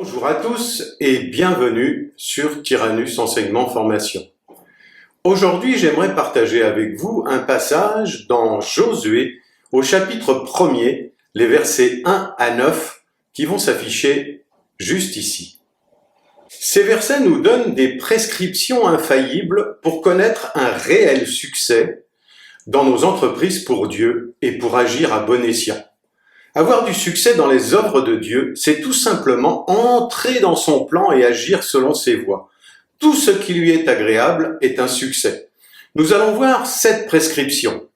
Bonjour à tous et bienvenue sur Tyrannus Enseignement Formation. Aujourd'hui, j'aimerais partager avec vous un passage dans Josué au chapitre 1er, les versets 1 à 9 qui vont s'afficher juste ici. Ces versets nous donnent des prescriptions infaillibles pour connaître un réel succès dans nos entreprises pour Dieu et pour agir à bon escient. Avoir du succès dans les œuvres de Dieu, c'est tout simplement entrer dans son plan et agir selon ses voies. Tout ce qui lui est agréable est un succès. Nous allons voir 7 prescriptions.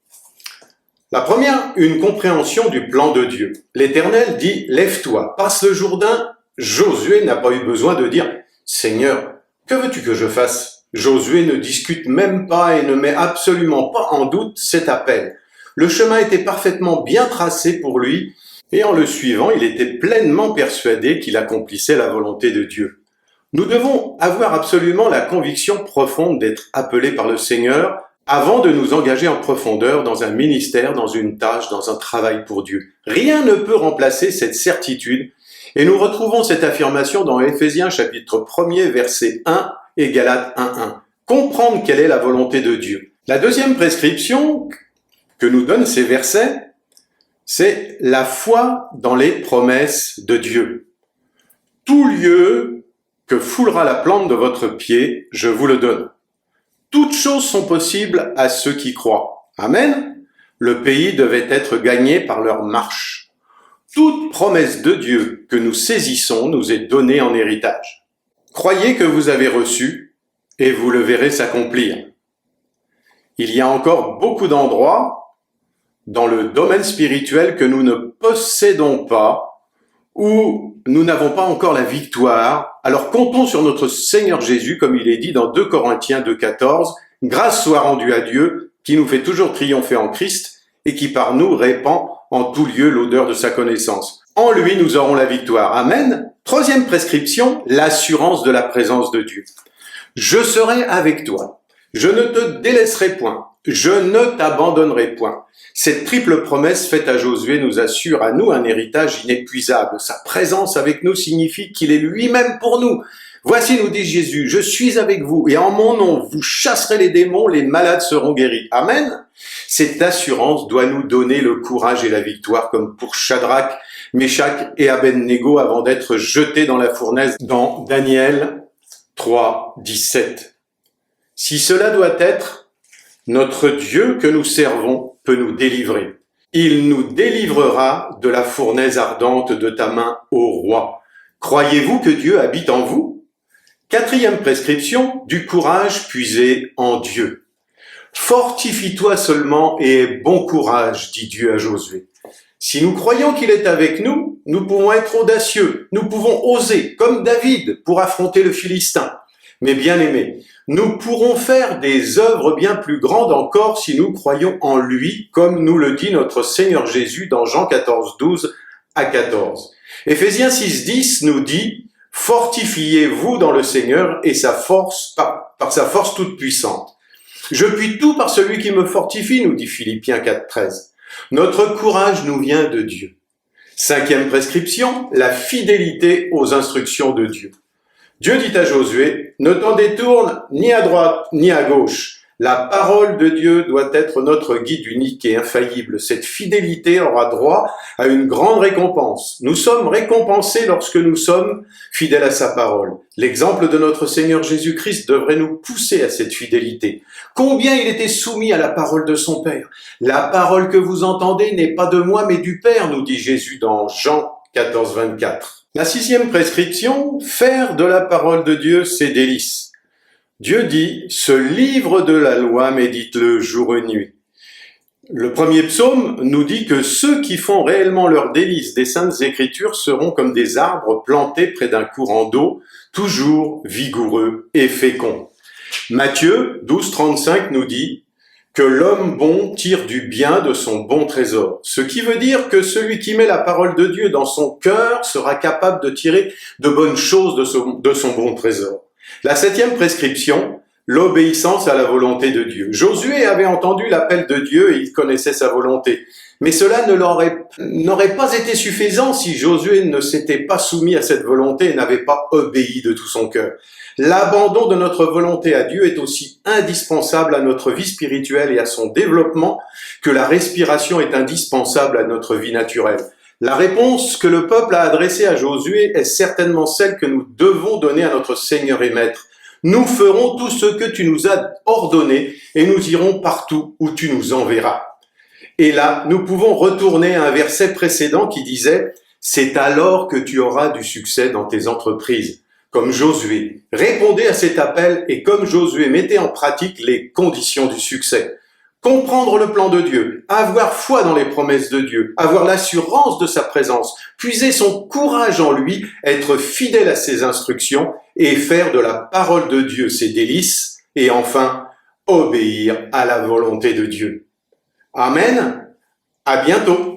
La première, une compréhension du plan de Dieu. L'Éternel dit « Lève-toi, passe le Jourdain ». Josué n'a pas eu besoin de dire « Seigneur, que veux-tu que je fasse ?» Josué ne discute même pas et ne met absolument pas en doute cet appel. Le chemin était parfaitement bien tracé pour lui, et en le suivant, il était pleinement persuadé qu'il accomplissait la volonté de Dieu. Nous devons avoir absolument la conviction profonde d'être appelés par le Seigneur avant de nous engager en profondeur dans un ministère, dans une tâche, dans un travail pour Dieu. Rien ne peut remplacer cette certitude, et nous retrouvons cette affirmation dans Éphésiens chapitre 1er, verset 1 et Galates 1.1. Comprendre quelle est la volonté de Dieu. La deuxième prescription que nous donnent ces versets, c'est la foi dans les promesses de Dieu. Tout lieu que foulera la plante de votre pied, je vous le donne. Toutes choses sont possibles à ceux qui croient. Amen. Le pays devait être gagné par leur marche. Toute promesse de Dieu que nous saisissons nous est donnée en héritage. Croyez que vous avez reçu et vous le verrez s'accomplir. Il y a encore beaucoup d'endroits dans le domaine spirituel que nous ne possédons pas, où nous n'avons pas encore la victoire. Alors comptons sur notre Seigneur Jésus, comme il est dit dans 2 Corinthiens 2.14, « Grâce soit rendue à Dieu, qui nous fait toujours triompher en Christ, et qui par nous répand en tout lieu l'odeur de sa connaissance. En lui, nous aurons la victoire. » Amen. Troisième prescription, l'assurance de la présence de Dieu. « Je serai avec toi. Je ne te délaisserai point. Je ne t'abandonnerai point. » Cette triple promesse faite à Josué nous assure à nous un héritage inépuisable. Sa présence avec nous signifie qu'il est lui-même pour nous. Voici, nous dit Jésus, je suis avec vous et en mon nom, vous chasserez les démons, les malades seront guéris. Amen. Cette assurance doit nous donner le courage et la victoire comme pour Shadrach, Meshach et Abednego avant d'être jetés dans la fournaise dans Daniel 3, 17. Si cela doit être, notre Dieu que nous servons peut nous délivrer. Il nous délivrera de la fournaise ardente de ta main, ô roi. Croyez-vous que Dieu habite en vous? Quatrième prescription, du courage puisé en Dieu. Fortifie-toi seulement et aie bon courage, dit Dieu à Josué. Si nous croyons qu'il est avec nous, nous pouvons être audacieux, nous pouvons oser, comme David, pour affronter le Philistin. Mais bien aimés, nous pourrons faire des œuvres bien plus grandes encore si nous croyons en lui, comme nous le dit notre Seigneur Jésus dans Jean 14, 12 à 14. Éphésiens 6, 10 nous dit « Fortifiez-vous dans le Seigneur et sa force par sa force toute puissante. Je puis tout par celui qui me fortifie, nous dit Philippiens 4, 13. Notre courage nous vient de Dieu. Cinquième prescription, la fidélité aux instructions de Dieu. Dieu dit à Josué, ne t'en détourne ni à droite ni à gauche. La parole de Dieu doit être notre guide unique et infaillible. Cette fidélité aura droit à une grande récompense. Nous sommes récompensés lorsque nous sommes fidèles à sa parole. L'exemple de notre Seigneur Jésus-Christ devrait nous pousser à cette fidélité. Combien il était soumis à la parole de son Père. La parole que vous entendez n'est pas de moi mais du Père, nous dit Jésus dans Jean 14, 24. La sixième prescription, faire de la parole de Dieu ses délices. Dieu dit, ce livre de la loi, médite-le jour et nuit. Le premier psaume nous dit que ceux qui font réellement leurs délices des saintes écritures seront comme des arbres plantés près d'un courant d'eau, toujours vigoureux et féconds. Matthieu 12, 35 nous dit que l'homme bon tire du bien de son bon trésor. Ce qui veut dire que celui qui met la parole de Dieu dans son cœur sera capable de tirer de bonnes choses de son bon trésor. La septième prescription, l'obéissance à la volonté de Dieu. Josué avait entendu l'appel de Dieu et il connaissait sa volonté. Mais cela n'aurait pas été suffisant si Josué ne s'était pas soumis à cette volonté et n'avait pas obéi de tout son cœur. L'abandon de notre volonté à Dieu est aussi indispensable à notre vie spirituelle et à son développement que la respiration est indispensable à notre vie naturelle. La réponse que le peuple a adressée à Josué est certainement celle que nous devons donner à notre Seigneur et Maître. Nous ferons tout ce que tu nous as ordonné et nous irons partout où tu nous enverras. Et là, nous pouvons retourner à un verset précédent qui disait « C'est alors que tu auras du succès dans tes entreprises ». Comme Josué, répondez à cet appel et comme Josué, mettez en pratique les conditions du succès. Comprendre le plan de Dieu, avoir foi dans les promesses de Dieu, avoir l'assurance de sa présence, puiser son courage en lui, être fidèle à ses instructions et faire de la parole de Dieu ses délices et enfin, obéir à la volonté de Dieu. Amen. À bientôt.